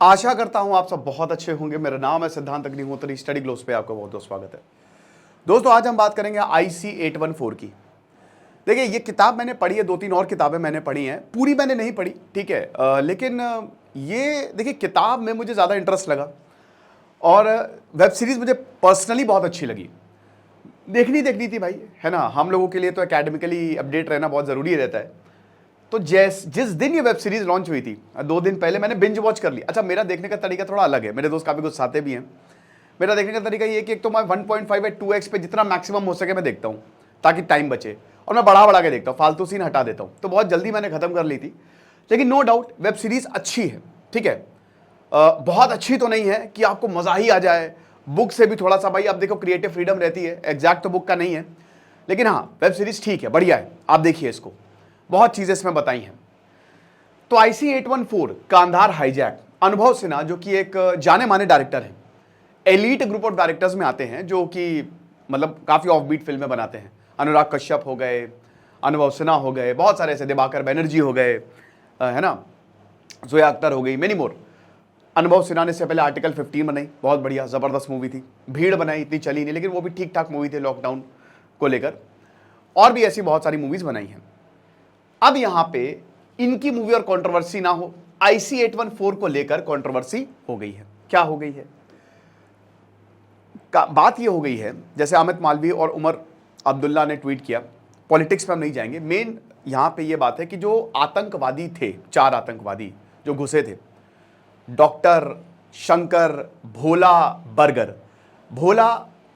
आशा करता हूं आप सब बहुत अच्छे होंगे। मेरा नाम है सिद्धांत अग्निहोत्री। स्टडी ग्लोस पे आपका बहुत बहुत स्वागत है। दोस्तों आज हम बात करेंगे IC 814 की। देखिए ये किताब मैंने पढ़ी है, 2-3 और किताबें मैंने पढ़ी हैं, पूरी मैंने नहीं पढ़ी, ठीक है। लेकिन ये देखिए किताब में मुझे ज़्यादा इंटरेस्ट लगा और वेब सीरीज़ मुझे पर्सनली बहुत अच्छी लगी। देखनी थी भाई, है ना। हम लोगों के लिए तो एकेडमिकली अपडेट रहना बहुत ज़रूरी रहता है। तो जिस दिन ये वेब सीरीज लॉन्च हुई थी 2 दिन पहले मैंने बिंज वॉच कर ली। अच्छा, मेरा देखने का तरीका थोड़ा अलग है, मेरे दोस्त काफ़ी गुस्साते भी हैं। मेरा देखने का तरीका ये है कि एक तो मैं 1.5 या 2x पे जितना मैक्सिमम हो सके मैं देखता हूँ ताकि टाइम बचे, और मैं बढ़ा के देखता हूँ, फालतू सीन हटा देता हूँ। तो बहुत जल्दी मैंने खत्म कर ली थी, लेकिन नो डाउट वेब सीरीज अच्छी है, ठीक है। बहुत अच्छी तो नहीं है कि आपको मज़ा ही आ जाए। बुक से भी थोड़ा सा भाई, आप देखो क्रिएटिव फ्रीडम रहती है, एग्जैक्ट तो बुक का नहीं है, लेकिन हाँ वेब सीरीज ठीक है, बढ़िया है, आप देखिए इसको। बहुत चीज़ें इसमें बताई हैं। तो IC 814 कांधार हाईजैक, अनुभव सिन्हा जो कि एक जाने माने डायरेक्टर हैं, एलीट ग्रुप ऑफ डायरेक्टर्स में आते हैं, जो कि मतलब काफ़ी ऑफ बीट फिल्में बनाते हैं। अनुराग कश्यप हो गए, अनुभव सिन्हा हो गए, बहुत सारे ऐसे, दिवाकर बैनर्जी हो गए, है ना, जोया अख्तर हो गई, मेनी मोर। अनुभव सिन्हा ने इससे पहले आर्टिकल 15 बनाई, बहुत बढ़िया ज़बरदस्त मूवी थी। भीड़ बनाई, इतनी चली नहीं, लेकिन वो भी ठीक ठाक मूवी थी लॉकडाउन को लेकर। और भी ऐसी बहुत सारी मूवीज़ बनाई हैं। अब यहां पे इनकी मूवी और कंट्रोवर्सी ना हो, IC 814 को लेकर कंट्रोवर्सी हो गई है। क्या हो गई है? बात ये हो गई है, जैसे अमित मालवीय और उमर अब्दुल्ला ने ट्वीट किया। पॉलिटिक्स पे हम नहीं जाएंगे, मेन यहां पे ये बात है कि जो आतंकवादी थे, 4 आतंकवादी जो घुसे थे, डॉक्टर, शंकर, भोला, बर्गर। भोला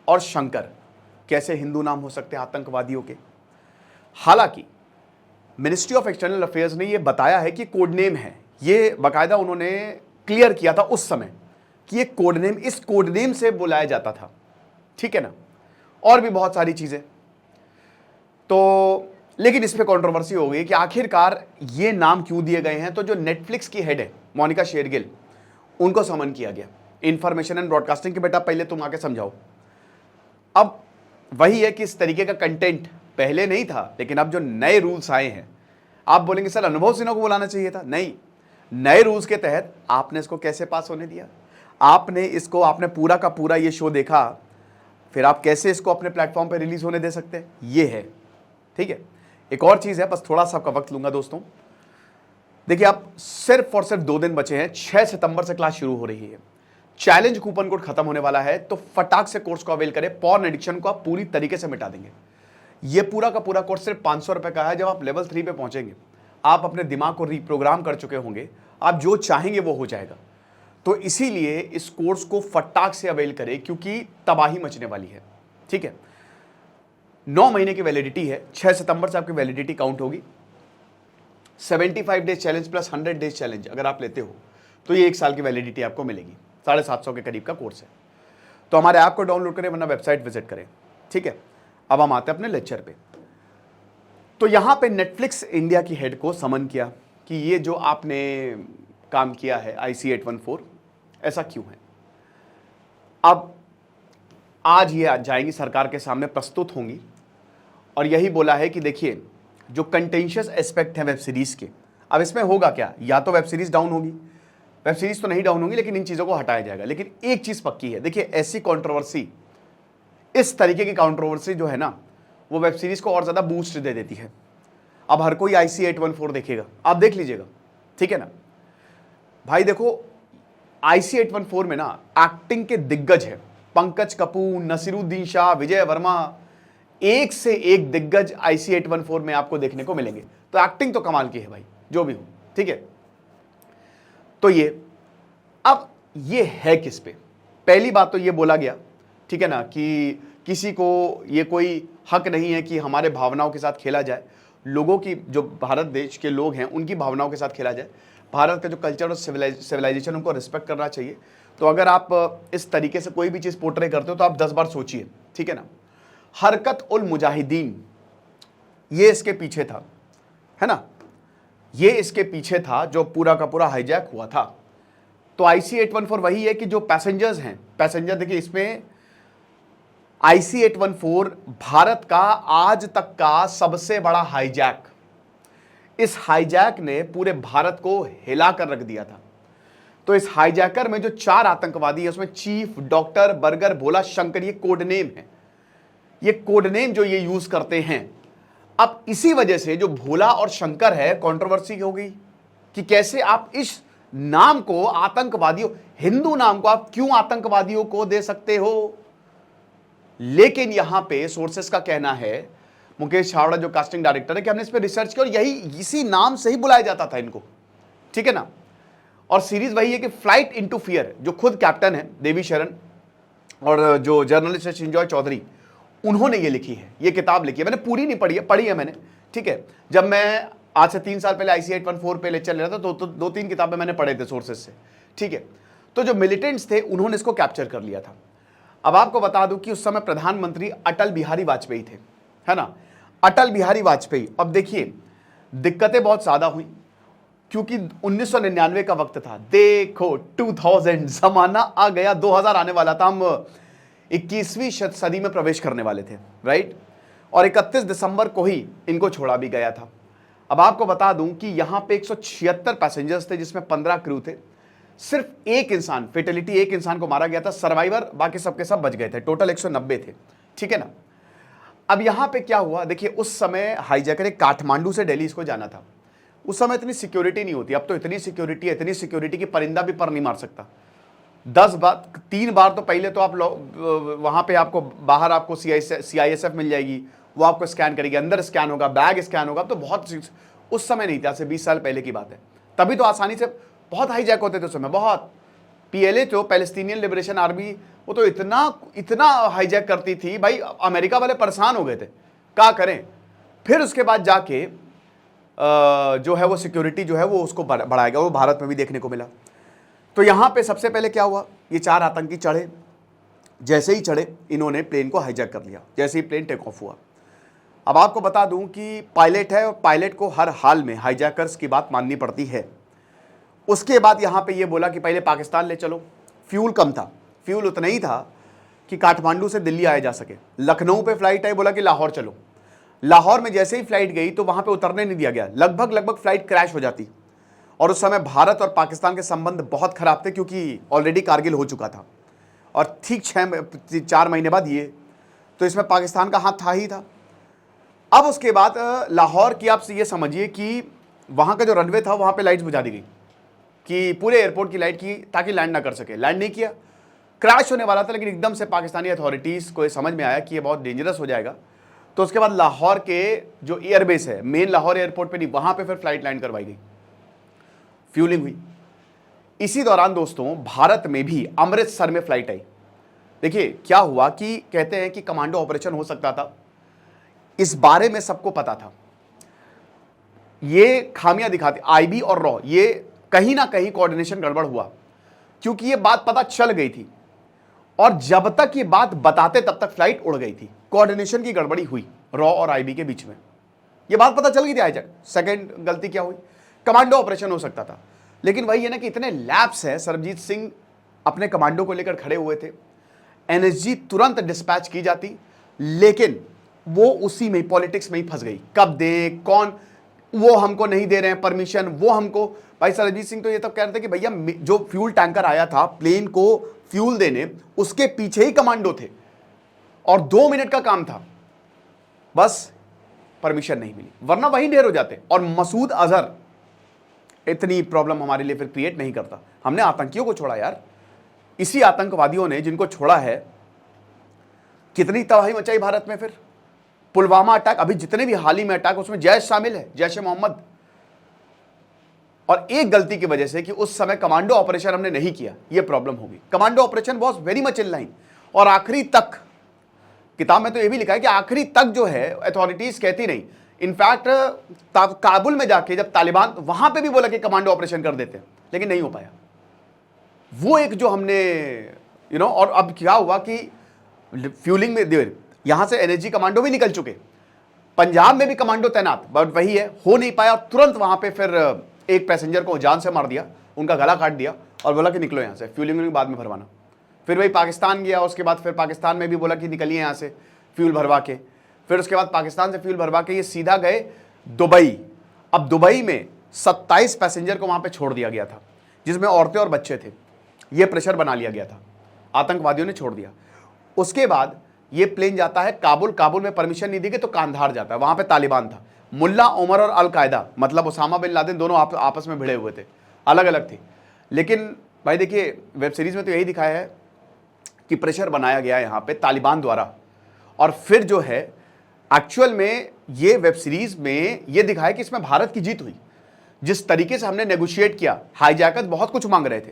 और शंकर कैसे हिंदू नाम हो सकते हैं आतंकवादियों के? हालांकि मिनिस्ट्री ऑफ एक्सटर्नल अफेयर्स ने यह बताया है कि कोड नेम है, ये बाकायदा उन्होंने क्लियर किया था उस समय कि ये कोड नेम, इस कोड नेम से बुलाया जाता था, ठीक है ना। और भी बहुत सारी चीजें। तो लेकिन इस पे कंट्रोवर्सी हो गई कि आखिरकार ये नाम क्यों दिए गए हैं। तो जो नेटफ्लिक्स की हेड है मोनिका शेरगिल, उनको समन किया गया इंफॉर्मेशन एंड ब्रॉडकास्टिंग के, बेटा पहले तुम आके समझाओ। अब वही है कि इस तरीके का कंटेंट पहले नहीं था, लेकिन अब जो नए रूल्स आए हैं, आप बोलेंगे सर अनुभव सिन्हा को बुलाना चाहिए था। नहीं, नए रूल्स के तहत आपने इसको कैसे पास होने दिया? आपने पूरा का पूरा ये शो देखा, फिर आप कैसे इसको अपने प्लेटफॉर्म पे रिलीज होने दे सकते हैं? ये है, ठीक है। एक और चीज है, बस थोड़ा सा आपका वक्त लूंगा दोस्तों। देखिए आप सिर्फ और सिर्फ 2 दिन बचे हैं, 6 सितंबर से क्लास शुरू हो रही है। चैलेंज कूपन कोड खत्म होने वाला है, तो फटाक से कोर्स को अवेल करें। पॉर्न एडिक्शन को आप पूरी तरीके से मिटा देंगे। ये पूरा का पूरा कोर्स सिर्फ 500 रुपए का है। जब आप लेवल 3 पे पहुंचेंगे, आप अपने दिमाग को रीप्रोग्राम कर चुके होंगे, आप जो चाहेंगे वो हो जाएगा। तो इसीलिए इस कोर्स को फटाक से अवेल करें, क्योंकि तबाही मचने वाली है, ठीक है। 9 महीने की वैलिडिटी है, 6 सितंबर से आपकी वैलिडिटी काउंट होगी। 75 days challenge plus 100 days challenge अगर आप लेते हो तो ये 1 साल की वैलिडिटी आपको मिलेगी। 750 के करीब का कोर्स है। तो हमारे ऐप को डाउनलोड करें, वरना वेबसाइट विजिट करें, ठीक है। अब हम आते हैं अपने लेक्चर पे। तो यहां पे नेटफ्लिक्स इंडिया की हेड को समन किया कि ये जो आपने काम किया है IC 814, ऐसा क्यों है। अब आज ये जाएंगी सरकार के सामने, प्रस्तुत होंगी, और यही बोला है कि देखिए जो कंटेंशियस एस्पेक्ट है वेब सीरीज के, अब इसमें होगा क्या, या तो वेब सीरीज डाउन होगी, वेब सीरीज तो नहीं डाउन होगी, लेकिन इन चीजों को हटाया जाएगा। लेकिन एक चीज पक्की है, देखिए ऐसी कंट्रोवर्सी, इस तरीके की कंट्रोवर्सी जो है ना, वो वेब सीरीज को और ज्यादा बूस्ट दे देती है। अब हर कोई IC 814 देखेगा, आप देख लीजिएगा, ठीक है ना भाई। देखो IC 814 में ना एक्टिंग के दिग्गज है, पंकज कपूर, नसीरुद्दीन शाह, विजय वर्मा, एक से एक दिग्गज IC 814 में आपको देखने को मिलेंगे। तो एक्टिंग तो कमाल की है भाई, जो भी हो, ठीक है। तो ये अब ये है किस पे? पहली बात तो ये बोला गया, ठीक है ना, कि किसी को ये कोई हक नहीं है कि हमारे भावनाओं के साथ खेला जाए। लोगों की, जो भारत देश के लोग हैं, उनकी भावनाओं के साथ खेला जाए। भारत का जो कल्चर और सिविलाइजेशन, उनको रिस्पेक्ट करना चाहिए। तो अगर आप इस तरीके से कोई भी चीज़ पोर्ट्रे करते हो तो आप 10 बार सोचिए, ठीक है ना। हरकत उल मुजाहिदीन, ये इसके पीछे था, है ना, ये इसके पीछे था जो पूरा का पूरा हाईजैक हुआ था। तो IC 814 वही है कि जो पैसेंजर्स हैं, पैसेंजर देखिए इसमें IC 814 भारत का आज तक का सबसे बड़ा हाईजैक, इस हाईजैक ने पूरे भारत को हिला कर रख दिया था। तो इस हाईजैकर में जो 4 आतंकवादी है उसमें चीफ, डॉक्टर, बर्गर, भोला, शंकर, ये कोड नेम है, ये कोड नेम जो ये यूज करते हैं। अब इसी वजह से जो भोला और शंकर है कंट्रोवर्सी हो गई कि कैसे आप इस नाम को आतंकवादियों, हिंदू नाम को आप क्यों आतंकवादियों को दे सकते हो। लेकिन यहां पे सोर्सेस का कहना है, मुकेश छावड़ा जो कास्टिंग डायरेक्टर है, कि हमने इस पर रिसर्च किया और यही इसी नाम से ही बुलाया जाता था इनको, ठीक है ना। और सीरीज वही है कि फ्लाइट इनटू फियर, जो खुद कैप्टन है देवी शरण और जो जर्नलिस्ट है चिंजॉय चौधरी, उन्होंने ये लिखी है, ये किताब लिखी है। मैंने पूरी नहीं पढ़ी है, पढ़ी है मैंने, ठीक है। जब मैं आज से 3 साल पहले IC 814 पे लेक्चर ले रहा था तो 2-3 किताबें मैंने पढ़े थे सोर्सेस से, ठीक है। तो जो मिलिटेंट्स थे उन्होंने इसको कैप्चर कर लिया था। अब आपको बता दूं कि उस समय प्रधानमंत्री अटल बिहारी वाजपेयी थे, है ना, अटल बिहारी वाजपेयी। अब देखिए दिक्कतें बहुत ज्यादा हुई क्योंकि 1999 का वक्त था। देखो 2000 जमाना आ गया, 2000 आने वाला था, हम 21वीं सदी में प्रवेश करने वाले थे, राइट। और 31 दिसंबर को ही इनको छोड़ा भी गया था। अब आपको बता दूं कि यहां पे 176 पैसेंजर्स थे जिसमें 15 क्रू थे। सिर्फ एक इंसान, फेटेलिटी, एक इंसान को मारा गया था, सर्वाइवर बाकी सबके सब बच गए थे, टोटल 190 थे, ठीक है ना। अब यहां पे क्या हुआ, देखिए उस समय हाईजैकर काठमांडू से दिल्ली इसको जाना था। उस समय इतनी सिक्योरिटी नहीं होती, अब तो इतनी सिक्योरिटी की परिंदा भी पर नहीं मार सकता। 3 बार तो पहले तो आप वहां पे आपको बाहर आपको CISF मिल जाएगी, वो आपको स्कैन करेगी, अंदर स्कैन होगा, बैग स्कैन होगा। तो बहुत, उस समय नहीं था, आज से 20 साल पहले की बात है, तभी तो आसानी से बहुत हाईजैक होते थे उस समय, बहुत। PLA जो पैलेस्टीनियन लिबरेशन आर्मी, वो तो इतना हाईजैक करती थी भाई, अमेरिका वाले परेशान हो गए थे, क्या करें। फिर उसके बाद जाके जो है वो सिक्योरिटी जो है वो उसको बढ़ाया गया, वो भारत में भी देखने को मिला। तो यहां पे सबसे पहले क्या हुआ, ये 4 आतंकी चढ़े, जैसे ही चढ़े इन्होंने प्लेन को हाईजैक कर लिया, जैसे ही प्लेन टेक ऑफ हुआ। अब आपको बता दूं कि पायलट है और पायलट को हर हाल में हाईजैकर्स की बात माननी पड़ती है। उसके बाद यहां पे ये बोला कि पहले पाकिस्तान ले चलो, फ्यूल कम था, फ्यूल उतना ही था कि काठमांडू से दिल्ली आया जा सके। लखनऊ पे फ्लाइट आई, बोला कि लाहौर चलो। लाहौर में जैसे ही फ्लाइट गई तो वहां पे उतरने नहीं दिया गया, लगभग फ्लाइट क्रैश हो जाती। और उस समय भारत और पाकिस्तान के संबंध बहुत खराब थे क्योंकि ऑलरेडी कारगिल हो चुका था, और ठीक 4 महीने बाद ये, तो इसमें पाकिस्तान का हाथ था ही था। अब उसके बाद लाहौर की आप ये समझिए कि वहां का जो रनवे था वहां पे लाइट्स बुझा दी गई कि पूरे एयरपोर्ट की लाइट की, ताकि लैंड ना कर सके। लैंड नहीं किया, क्रैश होने वाला था, लेकिन एकदम से पाकिस्तानी अथॉरिटीज़ को समझ में आया कि ये बहुत डेंजरस हो जाएगा। तो उसके बाद लाहौर के जो एयरबेस है, मेन लाहौर एयरपोर्ट पे नहीं, वहां पे फिर फ्लाइट लैंड करवाई गई, फ्यूलिंग हुई। इसी दौरान दोस्तों भारत में भी अमृतसर में फ्लाइट आई। देखिए क्या हुआ कि कहते हैं कि कमांडो ऑपरेशन हो सकता था, इस बारे में सबको पता था। ये खामियां दिखाती IB और रॉ, ये कहीं ना कहीं कोऑर्डिनेशन गड़बड़ हुआ क्योंकि ये बात पता चल गई थी, और जब तक ये बात बताते तब तक फ्लाइट उड़ गई थी। कोऑर्डिनेशन की गड़बड़ी हुई रॉ और IB के बीच में, ये बात पता चल गई थी हाईजैक। सेकंड गलती क्या हुई, कमांडो ऑपरेशन हो सकता था, लेकिन वही है ना कि इतने लैप्स है। सरबजीत सिंह अपने कमांडो को लेकर खड़े हुए थे, NSG तुरंत डिस्पैच की जाती, लेकिन वो उसी में पॉलिटिक्स में ही फंस गई। कब दे, कौन, वो हमको नहीं दे रहे हैं परमिशन, वो हमको। भाई सरबजीत सिंह तो ये तब कह रहे थे कि भैया जो फ्यूल टैंकर आया था प्लेन को फ्यूल देने, उसके पीछे ही कमांडो थे और 2 मिनट का काम था, बस परमिशन नहीं मिली, वरना वहीं ढेर हो जाते। और मसूद अजहर इतनी प्रॉब्लम हमारे लिए फिर क्रिएट नहीं करता। हमने आतंकियों को छोड़ा यार, इसी आतंकवादियों ने जिनको छोड़ा है, कितनी तबाही मचाई भारत में। फिर पुलवामा अटैक, अभी जितने भी हाल ही में अटैक, उसमें जैश शामिल है, जैश ए मोहम्मद। और एक गलती की वजह से कि उस समय कमांडो ऑपरेशन हमने नहीं किया, यह प्रॉब्लम होगी। Commando operation was very much in line, और आखिरी तक, किताब में तो यह भी लिखा है कि आखिरी तक जो है अथॉरिटीज कहती नहीं। इनफैक्ट काबुल में जाके जब तालिबान, वहां पे भी बोला कि कमांडो ऑपरेशन कर देते, लेकिन नहीं हो पाया। वो एक जो हमने और अब क्या हुआ कि फ्यूलिंग में यहां से NSG कमांडो भी निकल चुके, पंजाब में भी कमांडो तैनात, बट वही है, हो नहीं पाया। तुरंत वहां पे फिर एक पैसेंजर को जान से मार दिया, उनका गला काट दिया और बोला कि निकलो यहां से, फ्यूलिंग बाद में भरवाना। फिर वही पाकिस्तान गया, उसके बाद फिर पाकिस्तान में भी बोला कि निकलिए यहां से फ्यूल भरवा के। फिर उसके बाद पाकिस्तान से फ्यूल भरवा के ये सीधा गए दुबई। अब दुबई में 27 पैसेंजर को वहां पे छोड़ दिया गया था जिसमें औरतें और बच्चे थे। ये प्रेशर बना लिया गया था, आतंकवादियों ने छोड़ दिया। उसके बाद ये प्लेन जाता है काबुल, काबुल में परमिशन नहीं दी गई तो कांधार जाता है, वहां पे तालिबान था। मुल्ला उमर और अल कायदा, मतलब उसामा बिन लादेन, दोनों आपस में भिड़े हुए थे, अलग अलग थे। लेकिन भाई देखिए, वेब सीरीज में तो यही दिखाया है कि प्रेशर बनाया गया यहाँ पे तालिबान द्वारा, और फिर जो है एक्चुअल में ये वेब सीरीज में ये दिखाया कि इसमें भारत की जीत हुई। जिस तरीके से हमने नेगोशिएट किया, हाईजैकर्स बहुत कुछ मांग रहे थे,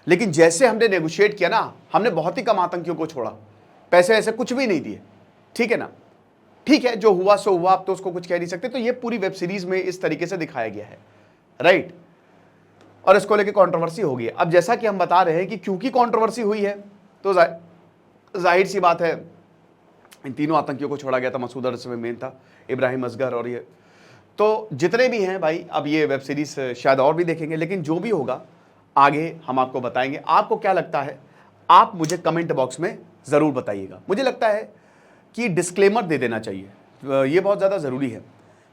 लेकिन जैसे हमने नेगोशिएट किया ना, हमने बहुत ही कम आतंकियों को छोड़ा, पैसे ऐसे कुछ भी नहीं दिए, ठीक है ना। ठीक है, जो हुआ सो हुआ, आप तो उसको कुछ कह नहीं सकते। तो ये पूरी वेब सीरीज में इस तरीके से दिखाया गया है, राइट। और इसको लेके कंट्रोवर्सी हो गई। अब जैसा कि हम बता रहे हैं कि क्योंकि कंट्रोवर्सी हुई है, तो जाहिर सी बात है इन तीनों आतंकियों को छोड़ा गया था। मसूद अजहर में मेन था, इब्राहिम असगर, और ये तो जितने भी हैं भाई, अब ये वेब सीरीज शायद और भी देखेंगे, लेकिन जो भी होगा आगे हम आपको बताएंगे। आपको क्या लगता है, आप मुझे कमेंट बॉक्स में ज़रूर बताइएगा। मुझे लगता है कि डिस्क्लेमर दे देना चाहिए, ये बहुत ज़्यादा ज़रूरी है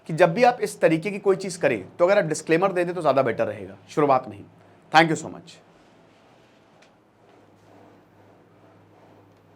कि जब भी आप इस तरीके की कोई चीज़ करें तो अगर आप डिस्क्लेमर दे दें तो ज़्यादा बेटर रहेगा शुरुआत में ही। Thank you so much.